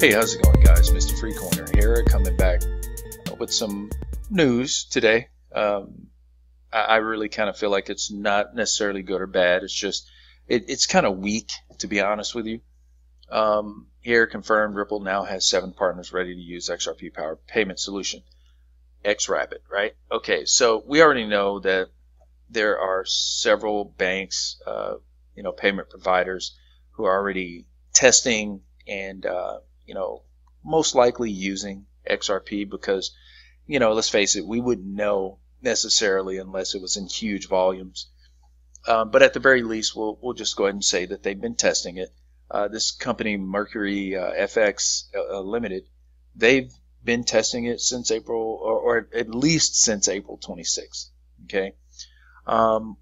Hey, how's it going, guys? Mr. Freecoiner here, coming back with some news today. I really kind of feel like it's not necessarily good or bad. It's just it's kind of weak, to be honest with you. Here, confirmed, Ripple now has 7 partners ready to use XRP powered payment solution, XRapid, right? Okay, so we already know that there are several banks, payment providers who are already testing and most likely using XRP because, let's face it, we wouldn't know necessarily unless it was in huge volumes. But at the very least, we'll just go ahead and say that they've been testing it. This company, Mercury FX Limited, they've been testing it since April, or at least since April 26th. Okay.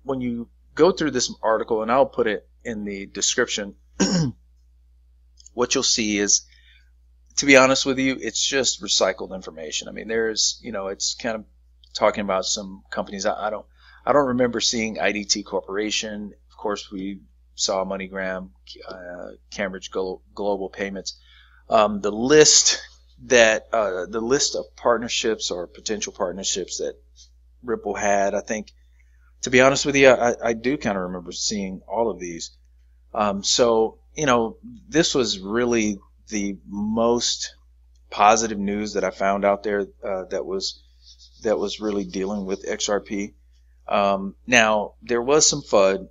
When you go through this article, and I'll put it in the description, what you'll see is, to be honest with you, it's just recycled information. I mean, there's, it's kind of talking about some companies. I don't remember seeing IDT Corporation. Of course, we saw MoneyGram, Cambridge Global Payments. The list of partnerships or potential partnerships that Ripple had, I think, to be honest with you, I do kind of remember seeing all of these. So, this was really the most positive news that I found out there that was really dealing with XRP. Now, there was some FUD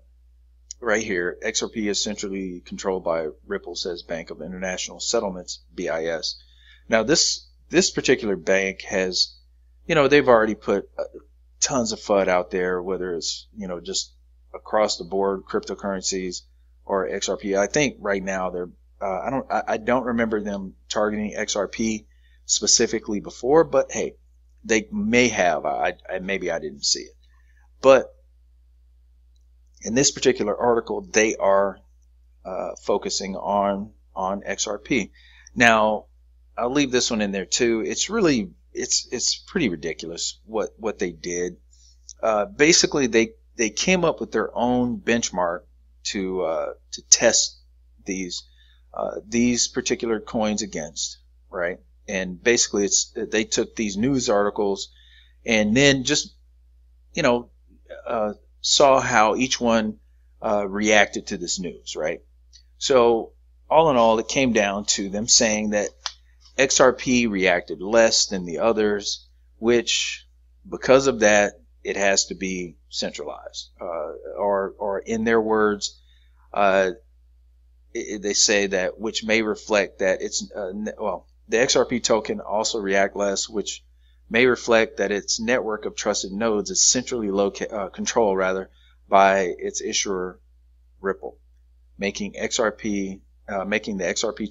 right here. XRP is centrally controlled by Ripple, says Bank of International Settlements, BIS. Now, this particular bank has, they've already put tons of FUD out there, whether it's, just across the board, cryptocurrencies or XRP. I think right now they're I don't remember them targeting XRP specifically before, but hey, they may have. Maybe I didn't see it. But in this particular article, they are focusing on XRP. Now, I'll leave this one in there too. It's really it's pretty ridiculous what they did. Basically, they came up with their own benchmark to test these particular coins against, right? And basically, they took these news articles and then just saw how each one reacted to this news, right? So all in all, it came down to them saying that XRP reacted less than the others, which because of that, it has to be centralized, or in their words, they say that which may reflect that it's the XRP token also react less, which may reflect that its network of trusted nodes is centrally controlled by its issuer Ripple, making the XRP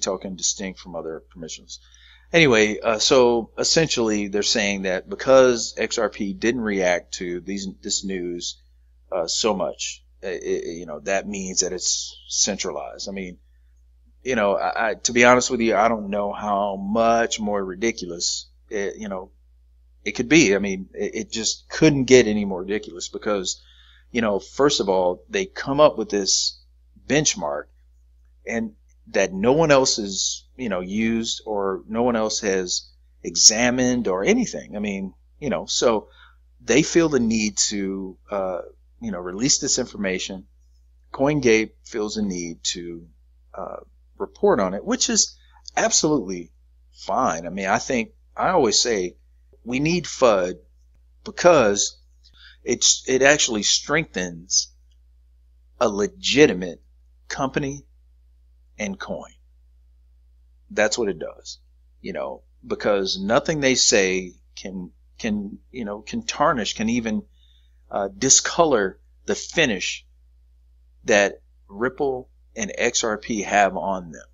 token distinct from other permissions. Anyway, so essentially they're saying that because XRP didn't react to this news so much, that means that it's centralized. I mean, to be honest with you, I don't know how much more ridiculous it could be. I mean, it just couldn't get any more ridiculous because, first of all, they come up with this benchmark and that no one else has, used, or no one else has examined or anything. I mean, so they feel the need to, release this information. CoinGate feels the need to report on it, which is absolutely fine. I mean, I always say we need FUD because it actually strengthens a legitimate company and coin. That's what it does, because nothing they say can tarnish, can even discolor the finish that Ripple and XRP have on them,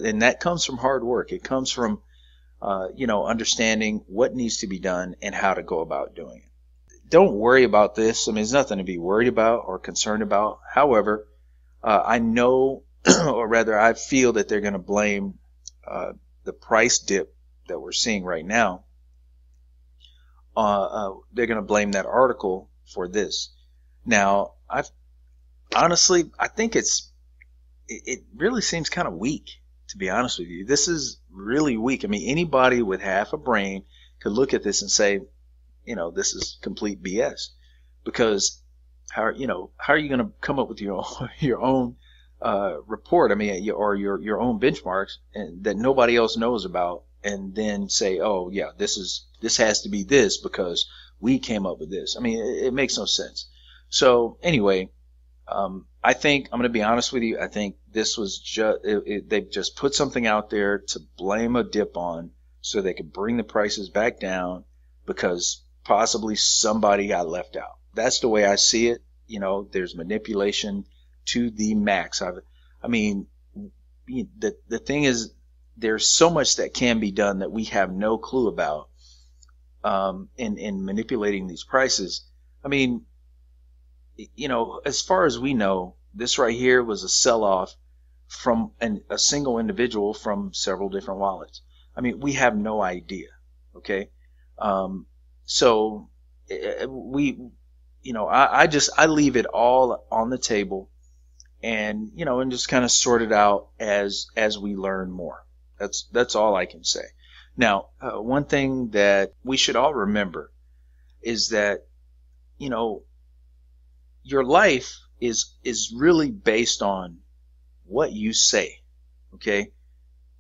and that comes from hard work. It comes from understanding what needs to be done and how to go about doing it. Don't worry about this. I mean, there's nothing to be worried about or concerned about. However, I know, or rather I feel that they're going to blame the price dip that we're seeing right now. They're going to blame that article for this. Now, honestly, I think it really seems kind of weak, to be honest with you. This is really weak. I mean, anybody with half a brain could look at this and say, this is complete BS. Because how are you going to come up with your own report? I mean, or your own benchmarks and that nobody else knows about, and then say, oh yeah, this has to be this because we came up with this. I mean, it makes no sense. So anyway, I think I'm going to be honest with you. I think this was they've just put something out there to blame a dip on, so they could bring the prices back down because possibly somebody got left out. That's the way I see it. There's manipulation to the max. I mean, the thing is, there's so much that can be done that we have no clue about in manipulating these prices. I mean, as far as we know, this right here was a sell-off from a single individual from several different wallets. I mean, we have no idea. Okay. So I leave it all on the table and just kind of sort it out as we learn more. That's all I can say. Now, one thing that we should all remember is that, your life is really based on what you say. Okay.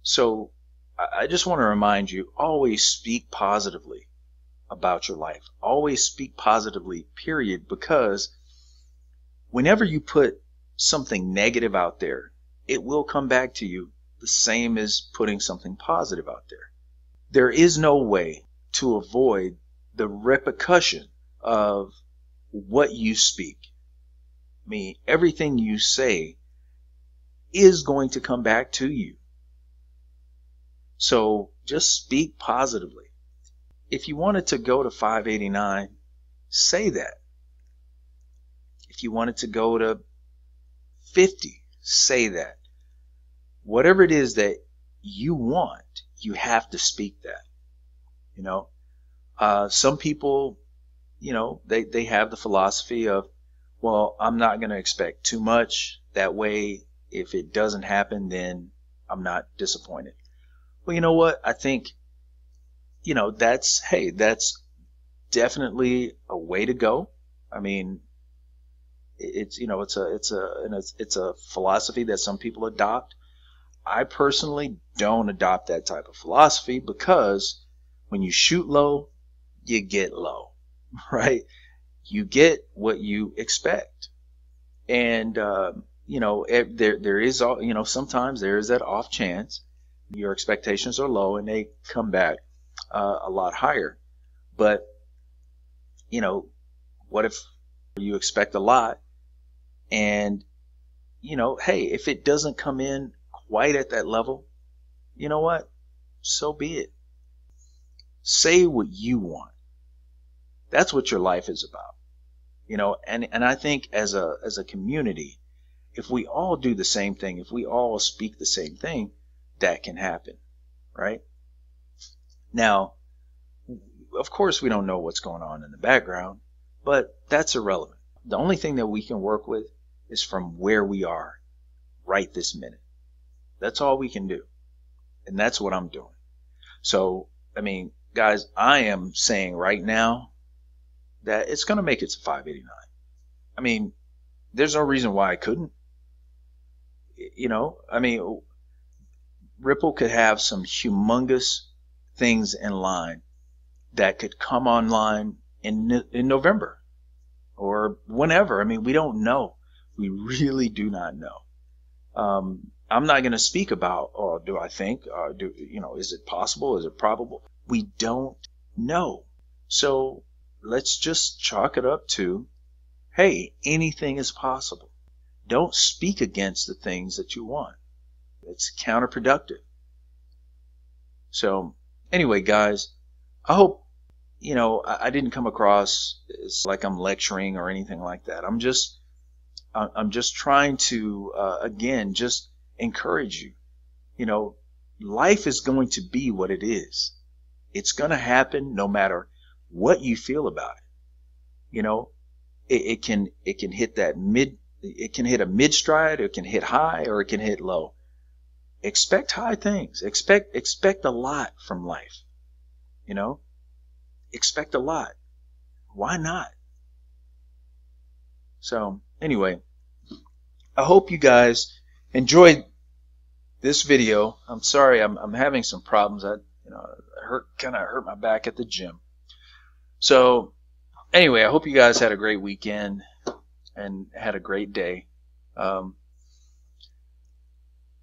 So I just want to remind you, always speak positively about your life. Always speak positively, period, because whenever you put something negative out there, it will come back to you the same as putting something positive out there. There is no way to avoid the repercussion of what you speak. I mean, everything you say is going to come back to you. So just speak positively. If you wanted to go to 589, say that. If you wanted to go to 50, say that. Whatever it is that you want, you have to speak that. Some people, they have the philosophy of, well, I'm not going to expect too much. That way, if it doesn't happen, then I'm not disappointed. Well, you know what? I think, that's definitely a way to go. I mean, it's a philosophy that some people adopt. I personally don't adopt that type of philosophy because when you shoot low, you get low, right? You get what you expect. And, there is, sometimes there is that off chance your expectations are low and they come back a lot higher. But, what if you expect a lot and, hey, if it doesn't come in quite at that level, you know what? So be it. Say what you want. That's what your life is about. And I think as a community, if we all do the same thing, if we all speak the same thing, that can happen, right? Now, of course, we don't know what's going on in the background, but that's irrelevant. The only thing that we can work with is from where we are right this minute. That's all we can do. And that's what I'm doing. So, I mean, guys, I am saying right now that it's going to make it to 589. I mean, there's no reason why I couldn't. I mean, Ripple could have some humongous things in line that could come online in November or whenever. I mean, we don't know. We really do not know. I'm not going to speak about, or do I think, is it possible? Is it probable? We don't know. So let's just chalk it up to, hey, anything is possible. Don't speak against the things that you want. It's counterproductive. So anyway, guys, I hope, I didn't come across as like I'm lecturing or anything like that. I'm just trying to, again, just encourage you. Life is going to be what it is. It's going to happen no matter what you feel about it. It can hit it can hit a mid stride, or it can hit high, or it can hit low. expect high things. Expect a lot from life. You know, expect a lot. Why not? So anyway, I hope you guys enjoyed this video. I'm sorry, I'm having some problems. I kind of hurt my back at the gym. So anyway, I hope you guys had a great weekend and had a great day.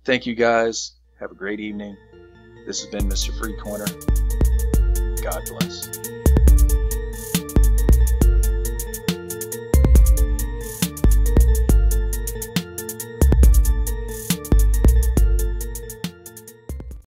Thank you guys. Have a great evening. This has been Mr. Free Corner. God bless.